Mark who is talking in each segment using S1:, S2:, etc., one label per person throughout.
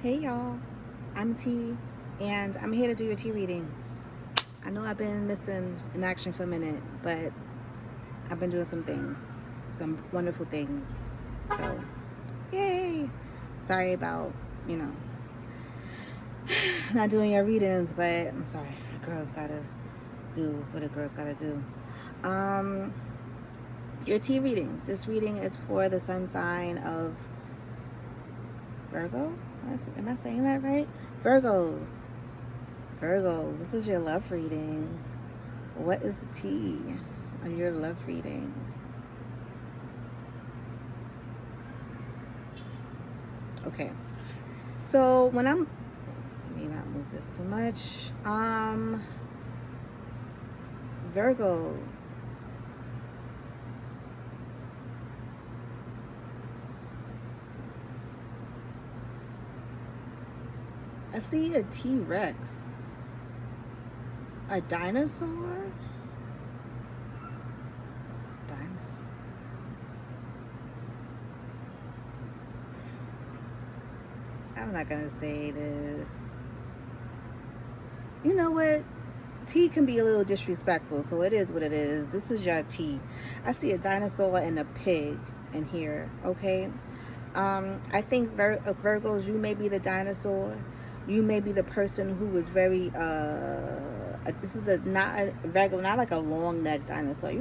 S1: Hey y'all, I'm T, and I'm here to do your tea reading. I know I've been missing in action for a minute, but I've been doing some things, some wonderful things. So, yay! Sorry about, you know, not doing your readings, but I'm sorry. A girl's gotta do what a girl's gotta do. Um, your tea readings. This reading is for the sun sign of Virgo. Am I saying that right? Virgos. Virgos, this is your love reading. What is the tea on your love reading? Okay, so when I'm, let me not move this too much. Virgo. I see a T-Rex. A dinosaur? Dinosaur. I'm not gonna say this. You know what? Tea can be a little disrespectful, so it is what it is. This is your tea. I see a dinosaur and a pig in here, okay? I think Virgos, you may be the dinosaur. You may be the person who was very, this is not a regular, not like a long neck dinosaur,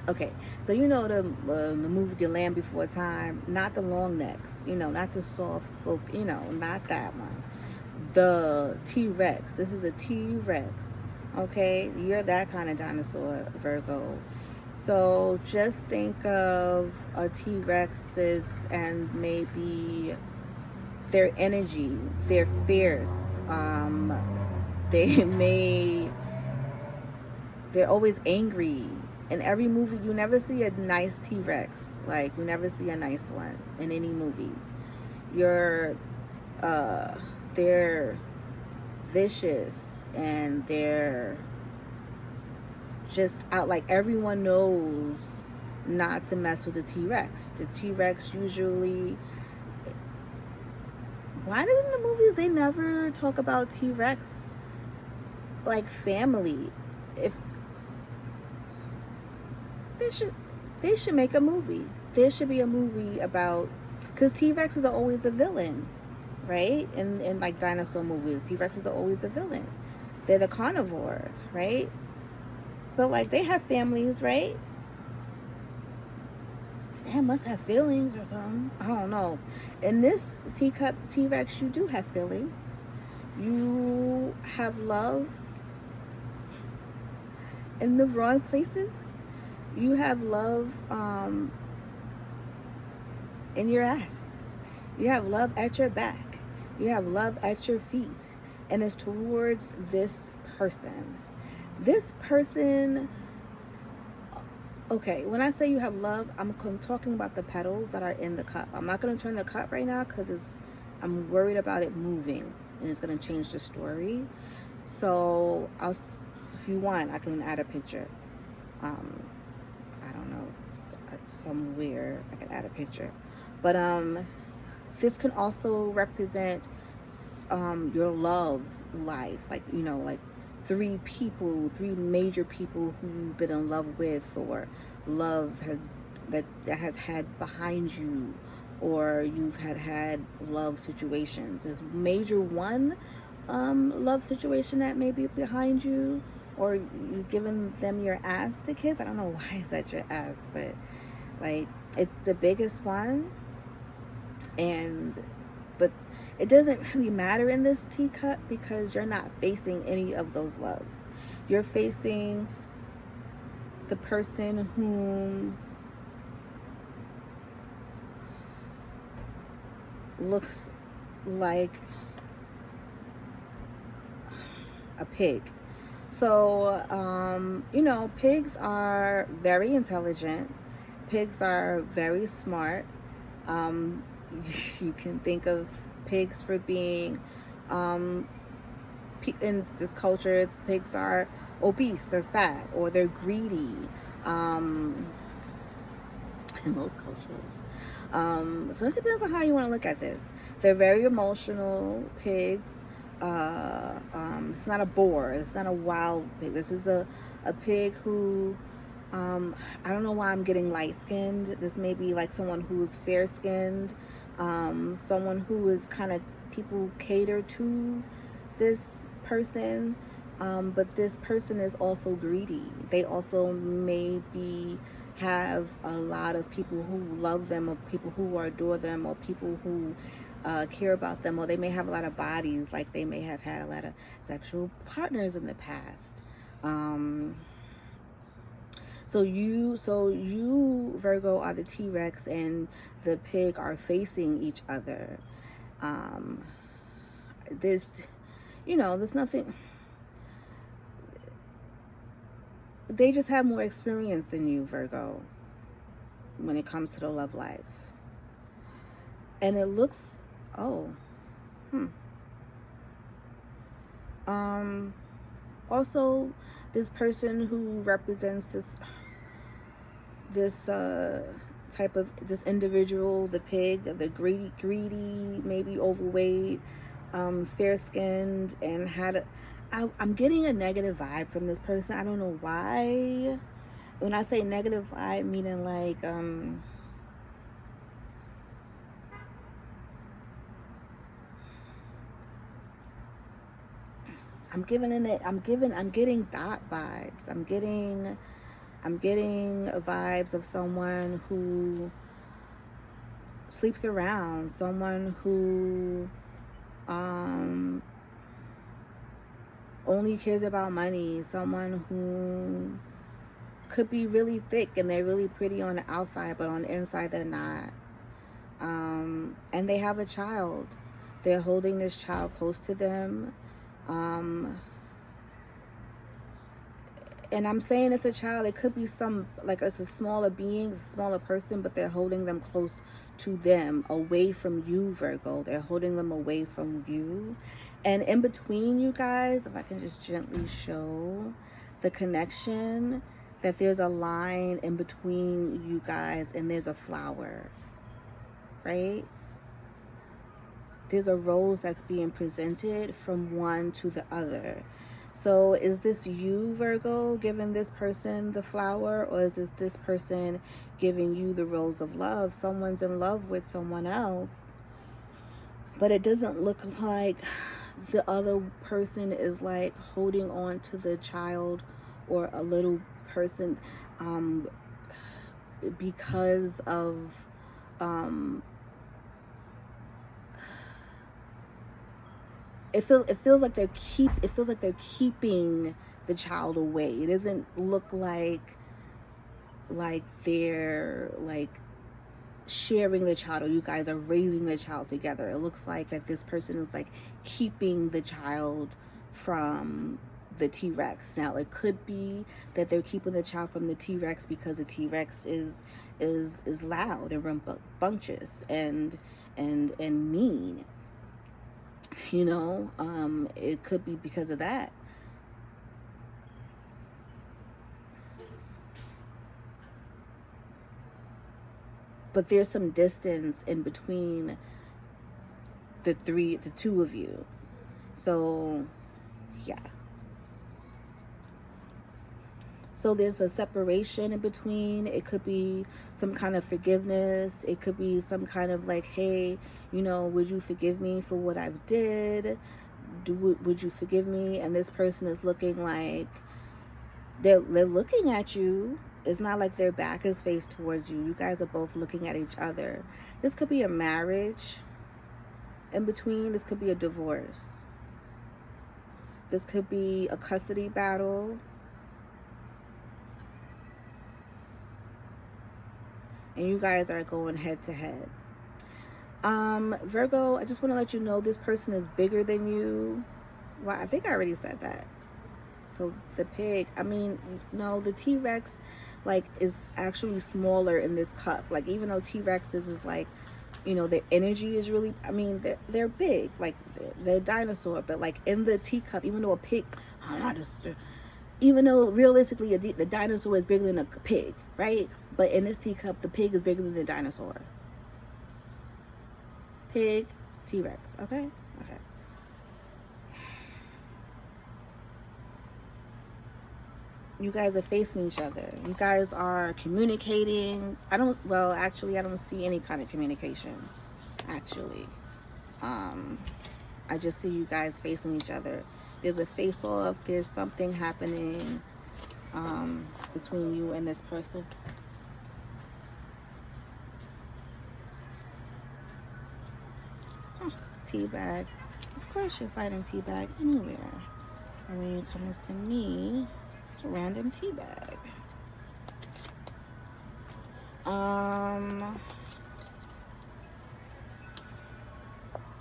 S1: okay, so the movie The Land Before Time, not the long necks, not the soft spoke, not that one. The T-Rex. This is a T-Rex. Okay, you're that kind of dinosaur, Virgo. So just think of a T-Rexes and maybe their energy. They're fierce. They they're always angry. In every movie, you never see a nice T-Rex. Like, you never see a nice one in any movies. You're, they're vicious and they're just out. Like, everyone knows not to mess with the T-Rex. The T-Rex usually, why doesn't the movies, they never talk about T-Rex like family? If they should make a movie. There should be a movie about, because T-Rexes are always the villain, right? In like dinosaur movies, T-Rexes are always the villain. They're the carnivore, right? But like, they have families, right? They must have feelings or something. I don't know. In this T-Rex, you do have feelings. You have love in the wrong places. You have love in your ass. You have love at your back. You have love at your feet. And it's towards this person. This person, okay, when I say you have love, I'm talking about the petals that are in the cup. I'm not going to turn the cup right now because I'm worried about it moving and it's going to change the story. So if you want, I can add a picture. I don't know, somewhere I can add a picture. But this can also represent your love life, like three major people who you've been in love with, or love that has had behind you, or you've had love situations. Is major one love situation that may be behind you, or you giving them your ass to kiss. I don't know why is that your ass, but like, it's the biggest one. But it doesn't really matter in this teacup because you're not facing any of those loves. You're facing the person whom looks like a pig. So, pigs are very intelligent. Pigs are very smart. You can think of pigs for being, in this culture, pigs are obese or fat, or they're greedy. in most cultures. So it depends on how you want to look at this. They're very emotional pigs. It's not a boar. It's not a wild pig. This is a pig who, I don't know why I'm getting light skinned. This may be like someone who's fair skinned, someone who is kind of, people cater to this person, but this person is also greedy. They also maybe have a lot of people who love them, or people who adore them, or people who care about them, or they may have a lot of bodies, like they may have had a lot of sexual partners in the past. So you Virgo are the T-Rex, and the pig are facing each other. There's nothing. They just have more experience than you, Virgo, when it comes to the love life. And it looks, also, this person who represents this type of, this individual, the pig, the greedy, maybe overweight, fair-skinned, and I'm getting a negative vibe from this person. I don't know why. When I say negative vibe, meaning like, I'm getting dot vibes. I'm getting vibes of someone who sleeps around, someone who only cares about money, someone who could be really thick and they're really pretty on the outside, but on the inside they're not. And they have a child. They're holding this child close to them. And I'm saying it's a child. It could be some, like, it's a smaller being, it's a smaller person, but they're holding them close to them, away from you, Virgo. They're holding them away from you. And in between you guys, if I can just gently show the connection, that there's a line in between you guys and there's a flower, right? There's a rose that's being presented from one to the other. So is this you, Virgo, giving this person the flower, or is this person giving you the rose of love? Someone's in love with someone else, but it doesn't look like the other person is like holding on to the child or a little person because of it feels like they're keeping the child away. It doesn't look like they're like sharing the child, or you guys are raising the child together. It looks like that this person is like keeping the child from the T-Rex. Now it could be that they're keeping the child from the T-Rex because the T-Rex is loud and rambunctious and mean. It could be because of that. But there's some distance in between the two of you. So, yeah. So there's a separation in between. It could be some kind of forgiveness. It could be some kind of like, hey, would you forgive me for what I did? Would you forgive me? And this person is looking like they're looking at you. It's not like their back is faced towards you. You guys are both looking at each other. This could be a marriage in between. This could be a divorce. This could be a custody battle. And you guys are going head to head. Virgo, I just want to let you know this person is bigger than you. Well, I think I already said that. So the pig, no, the T-Rex like is actually smaller in this cup. Like, even though T-Rexes is like, their energy is really, they're big, like they're dinosaur, but like in the teacup, even though a pig, even though realistically the dinosaur is bigger than a pig, right? But in this teacup, the pig is bigger than the dinosaur. Pig, T-Rex, okay? Okay. You guys are facing each other. You guys are communicating. Actually, I don't see any kind of communication, actually. I just see you guys facing each other. There's a face-off. There's something happening between you and this person. Teabag. Of course you're fighting teabag anywhere. And when it comes to me, it's a random teabag.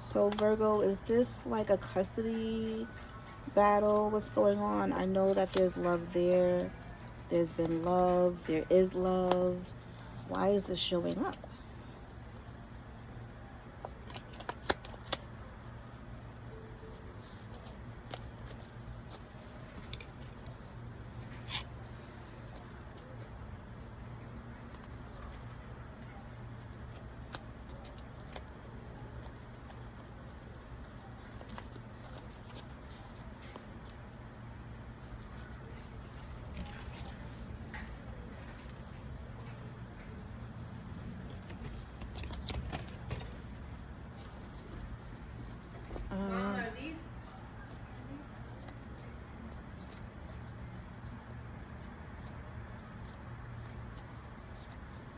S1: So Virgo, is this like a custody battle? What's going on? I know that there's love there. There's been love. There is love. Why is this showing up?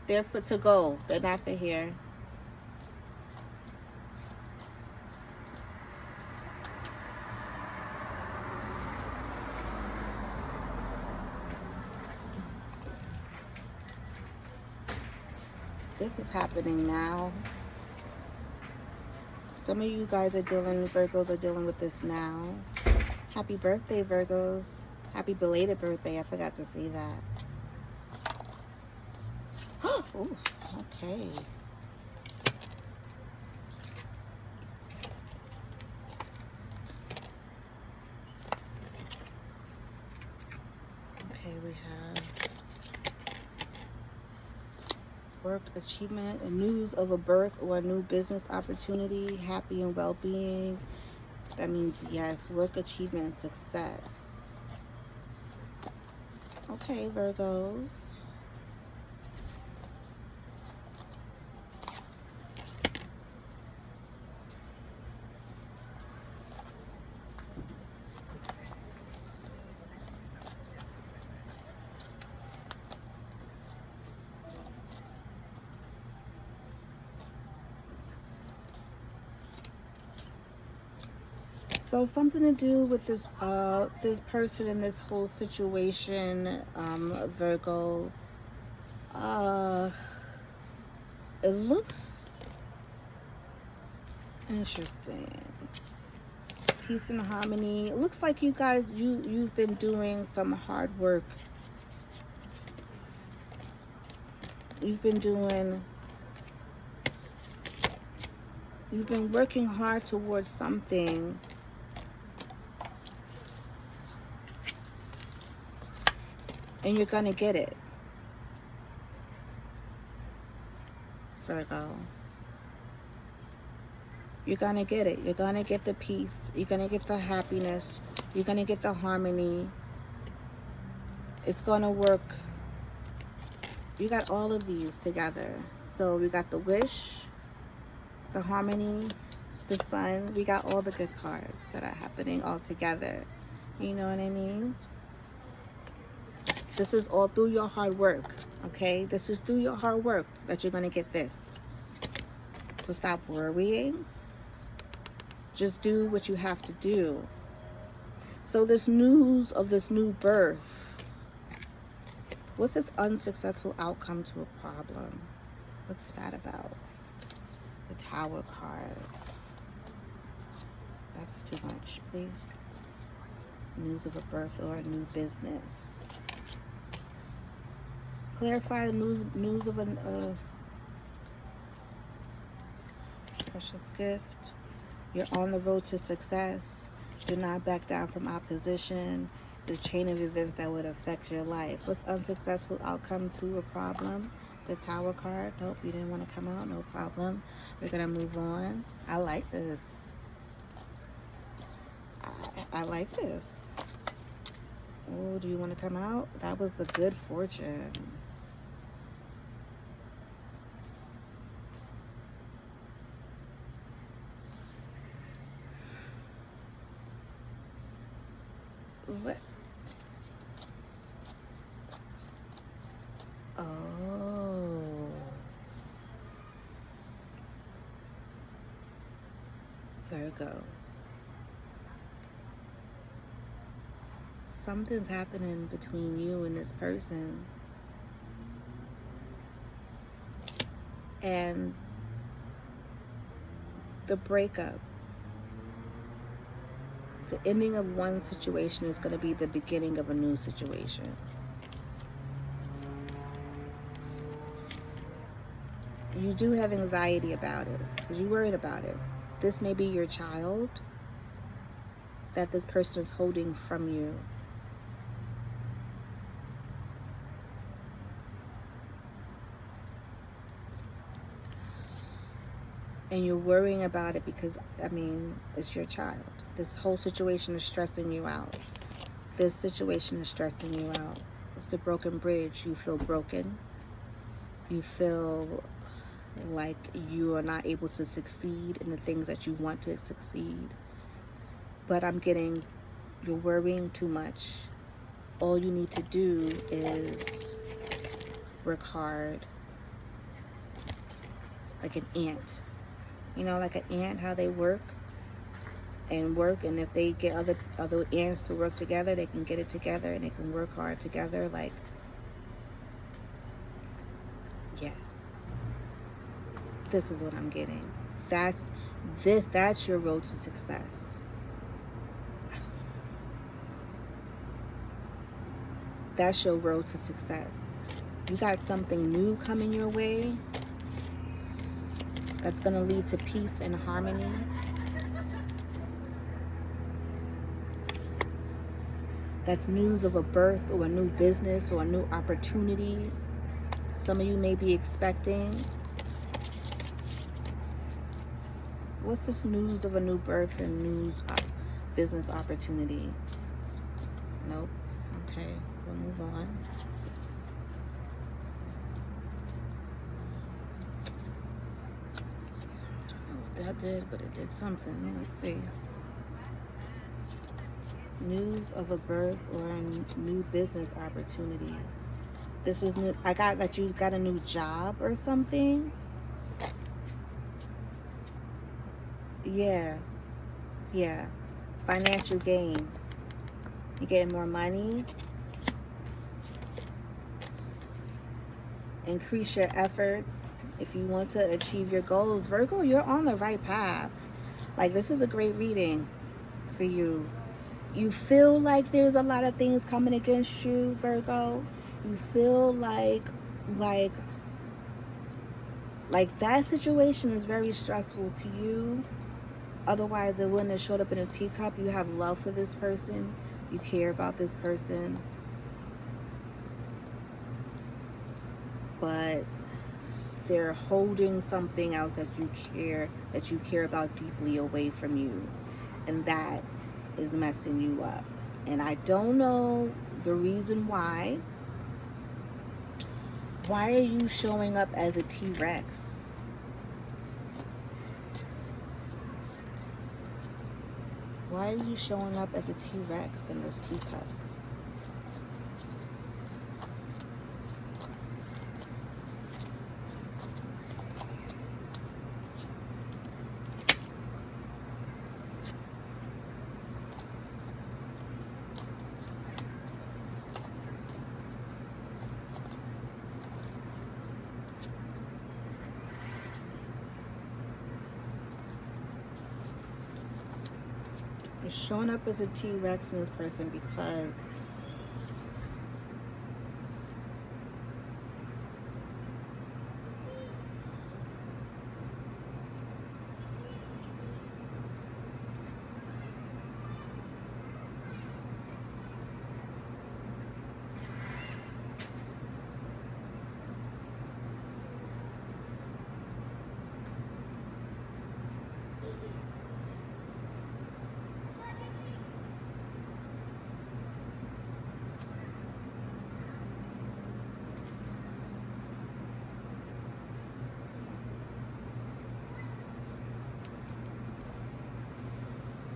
S1: They're for to go. They're not for here. This is happening now. Some of you guys are Virgos are dealing with this now. Happy birthday, Virgos. Happy belated birthday. I forgot to say that. Oh, okay. Okay, we have work, achievement, news of a birth or a new business opportunity, happy and well-being. That means yes, work, achievement, success. Okay, Virgos. So something to do with this this person in this whole situation, Virgo. It looks interesting. Peace and harmony. It looks like you guys you've been doing some hard work. You've been working hard towards something. And you're gonna get it, Virgo. You're gonna get it. You're gonna get the peace. You're gonna get the happiness. You're gonna get the harmony. It's gonna work. You got all of these together. So we got the wish, the harmony, the sun. We got all the good cards that are happening all together. You know what I mean? This is all through your hard work, okay? This is through your hard work that you're going to get this. So stop worrying. Just do what you have to do. So this news of this new birth, what's this unsuccessful outcome to a problem? What's that about? The Tower card. That's too much, please. News of a birth or a new business. Clarify the news of a precious gift. You're on the road to success. Do not back down from opposition. The chain of events that would affect your life. What's unsuccessful outcome to a problem? The Tower card. Nope, you didn't want to come out. No problem. We're going to move on. I like this. I like this. Oh, do you want to come out? That was the Good Fortune. What? Oh. Virgo. Something's happening between you and this person. And the breakup, the ending of one situation is going to be the beginning of a new situation. You do have anxiety about it because you're worried about it. This may be your child that this person is holding from you. And you're worrying about it because, I mean, it's your child. This whole situation is stressing you out. This situation is stressing you out. It's a broken bridge. You feel broken. You feel like you are not able to succeed in the things that you want to succeed. But I'm getting, you're worrying too much. All you need to do is work hard. Like an ant. You know, like an ant, how they work, and if they get other ants to work together, they can get it together and they can work hard together. Like, yeah, this is what I'm getting. That's your road to success. That's your road to success. You got something new coming your way that's going to lead to peace and harmony. That's news of a birth or a new business or a new opportunity some of you may be expecting. What's this news of a new birth and business opportunity? Nope. Okay, we'll move on. That did, but it did something. Let's see. News of a birth or a new business opportunity. This is new. I got that you got a new job or something. Yeah. Financial gain. You're getting more money. Increase your efforts. If you want to achieve your goals, Virgo, you're on the right path. Like, this is a great reading for you. You feel like there's a lot of things coming against you, Virgo. You feel like that situation is very stressful to you. Otherwise, it wouldn't have showed up in a teacup. You have love for this person. You care about this person. But they're holding something else that you care about deeply away from you, and that is messing you up. And I don't know the reason why. Why are you showing up as a T-Rex? Why are you showing up as a T-Rex in this teacup? You're showing up as a T-Rex in this person because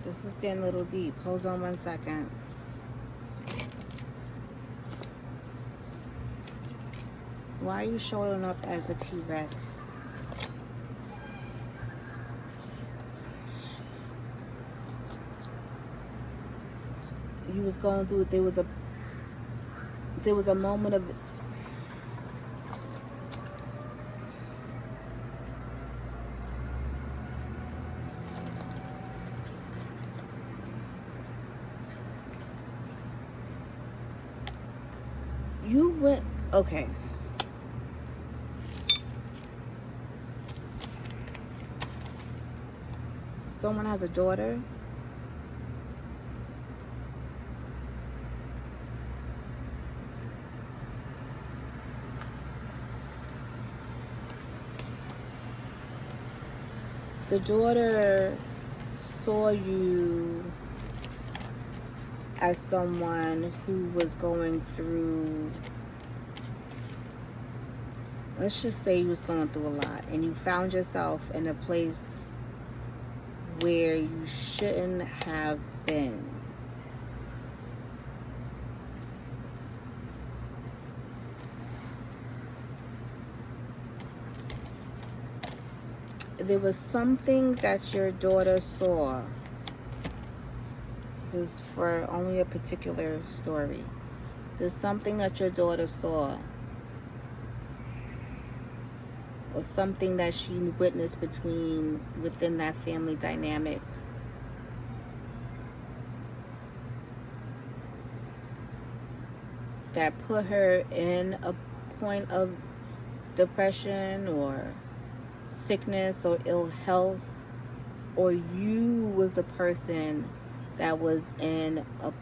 S1: This is getting a little deep. Hold on 1 second. Why are you showing up as a T-Rex? You was going through, there was a moment of, you went, okay. Someone has a daughter. The daughter saw you as someone who was going through, let's just say you was going through a lot, and you found yourself in a place where you shouldn't have been. There was something that your daughter saw. This is for only a particular story. There's something that your daughter saw, or something that she witnessed within that family dynamic, that put her in a point of depression or sickness or ill health, or you was the person that was in a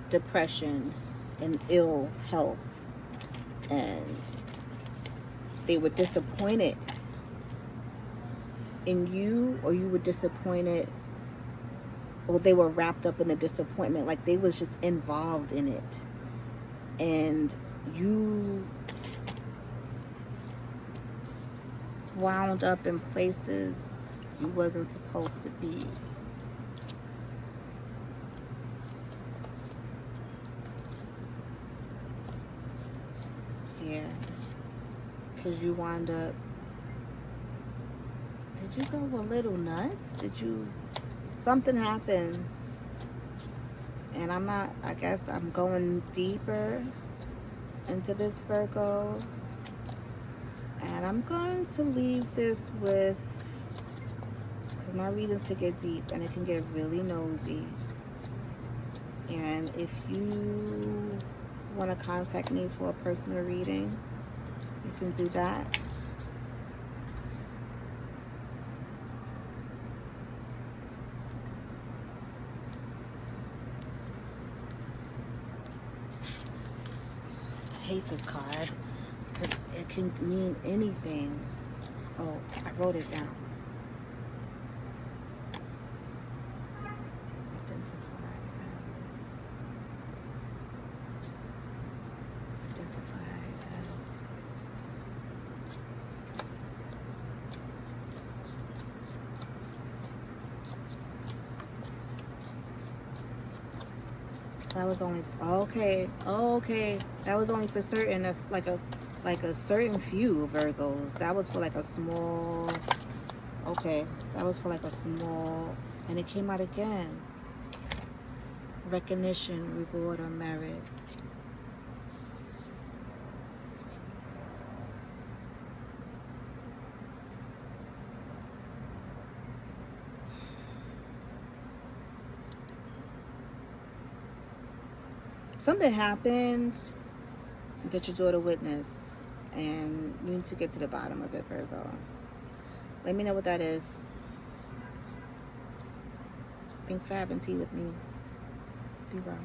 S1: depression and ill health, and they were disappointed in you, or you were disappointed, or they were wrapped up in the disappointment, like they was just involved in it, and you wound up in places you wasn't supposed to be. Yeah, because you wound up, did you go a little nuts? Something happened, and I guess I'm going deeper into this, Virgo, and I'm going to leave this with, because my readings could get deep and it can get really nosy, and if you want to contact me for a personal reading, you can do that. I hate this card because it can mean anything. Oh, I wrote it down. Identify as. That was only, okay. That was only for certain, like a certain few Virgos. That was for like a small, okay. That was for like a small, and it came out again. Recognition, reward, or merit. Something happened that your daughter witnessed, and you need to get to the bottom of it, Virgo. Let me know what that is. Thanks for having tea with me. Be well.